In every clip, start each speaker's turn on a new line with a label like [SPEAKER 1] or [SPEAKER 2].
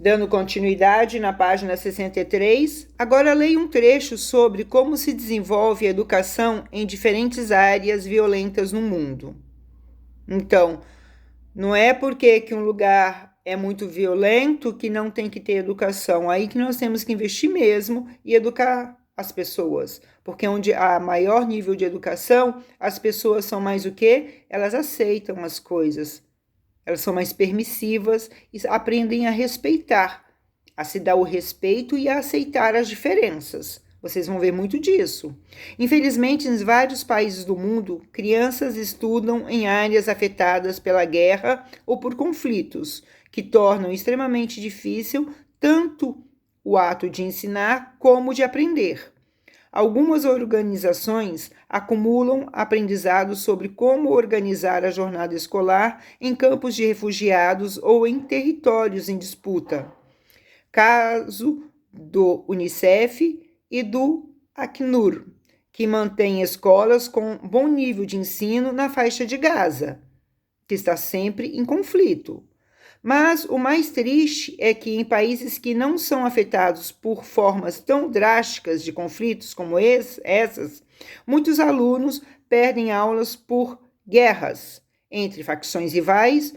[SPEAKER 1] Dando continuidade na página 63, agora leia um trecho sobre como se desenvolve a educação em diferentes áreas violentas no mundo. Então, não é porque que um lugar é muito violento que não tem que ter educação. Aí que nós temos que investir mesmo e educar as pessoas. Porque onde há maior nível de educação, as pessoas são mais o quê? Elas aceitam as coisas. Elas são mais permissivas e aprendem a respeitar, a se dar o respeito e a aceitar as diferenças. Vocês vão ver muito disso. Infelizmente, em vários países do mundo, crianças estudam em áreas afetadas pela guerra ou por conflitos, que tornam extremamente difícil tanto o ato de ensinar como de aprender. Algumas organizações acumulam aprendizados sobre como organizar a jornada escolar em campos de refugiados ou em territórios em disputa. Caso do Unicef e do Acnur, que mantém escolas com bom nível de ensino na faixa de Gaza, que está sempre em conflito. Mas o mais triste é que em países que não são afetados por formas tão drásticas de conflitos como essas, muitos alunos perdem aulas por guerras entre facções rivais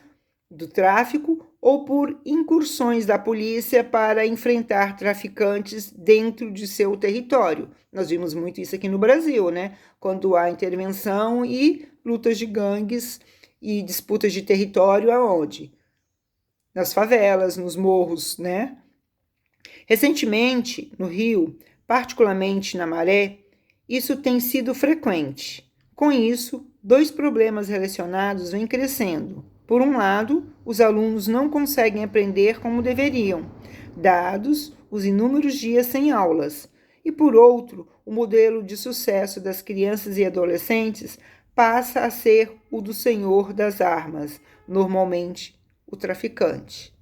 [SPEAKER 1] do tráfico ou por incursões da polícia para enfrentar traficantes dentro de seu território. Nós vimos muito isso aqui no Brasil, né? Quando há intervenção e lutas de gangues e disputas de território aonde? Nas favelas, nos morros, né? Recentemente, no Rio, particularmente na Maré, isso tem sido frequente. Com isso, dois problemas relacionados vêm crescendo. Por um lado, os alunos não conseguem aprender como deveriam, dados os inúmeros dias sem aulas. E por outro, o modelo de sucesso das crianças e adolescentes passa a ser o do senhor das armas, normalmente o traficante.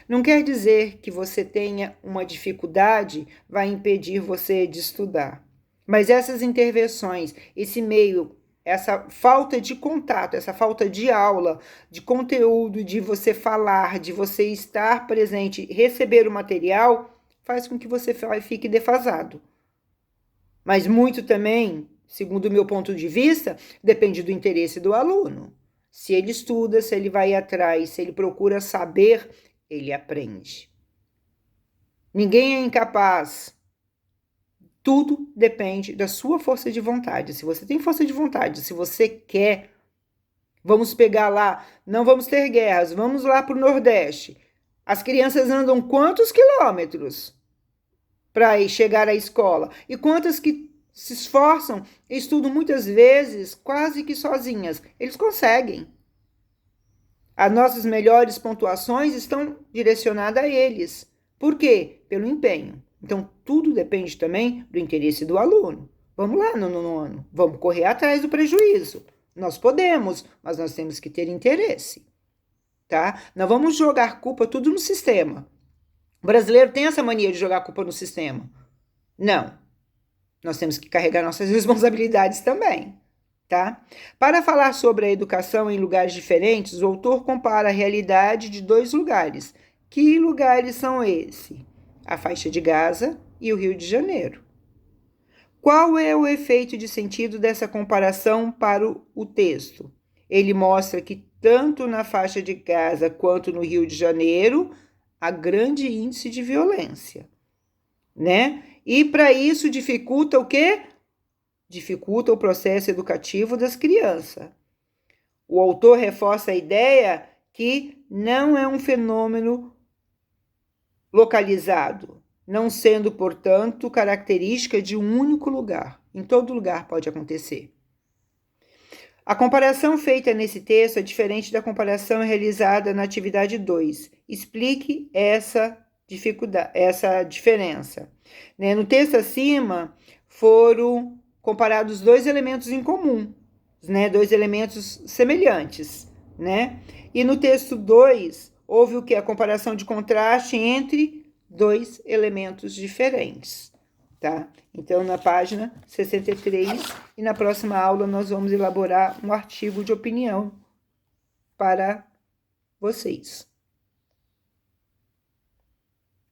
[SPEAKER 1] Não quer dizer que você tenha uma dificuldade vai impedir você de estudar. Mas essas intervenções, esse meio, essa falta de contato, essa falta de aula, de conteúdo, de você falar, de você estar presente, receber o material, faz com que você fique defasado. Mas muito também, segundo o meu ponto de vista, depende do interesse do aluno. Se ele estuda, se ele vai atrás, se ele procura saber, ele aprende. Ninguém é incapaz. Tudo depende da sua força de vontade. Se você tem força de vontade, se você quer, vamos pegar lá, não vamos ter guerras, vamos lá para o Nordeste. As crianças andam quantos quilômetros para chegar à escola? E quantas que se esforçam, estudam muitas vezes quase que sozinhas. Eles conseguem. As nossas melhores pontuações estão direcionadas a eles. Por quê? Pelo empenho. Então, tudo depende também do interesse do aluno. Vamos lá no nono ano, vamos correr atrás do prejuízo. Nós podemos, mas nós temos que ter interesse, tá? Não vamos jogar culpa tudo no sistema. O brasileiro tem essa mania de jogar culpa no sistema. Não. Nós temos que carregar nossas responsabilidades também, tá? Para falar sobre a educação em lugares diferentes, o autor compara a realidade de dois lugares. Que lugares são esses? A faixa de Gaza e o Rio de Janeiro. Qual é o efeito de sentido dessa comparação para o texto? Ele mostra que tanto na faixa de Gaza quanto no Rio de Janeiro há grande índice de violência, né? E para isso dificulta o quê? Dificulta o processo educativo das crianças. O autor reforça a ideia que não é um fenômeno localizado, não sendo, portanto, característica de um único lugar. Em todo lugar pode acontecer. A comparação feita nesse texto é diferente da comparação realizada na atividade 2. Explique essa diferença. No texto acima, foram comparados dois elementos em comum, dois elementos semelhantes, E no texto 2, houve o que? A comparação de contraste entre dois elementos diferentes, tá? Então, na página 63, e na próxima aula nós vamos elaborar um artigo de opinião para vocês.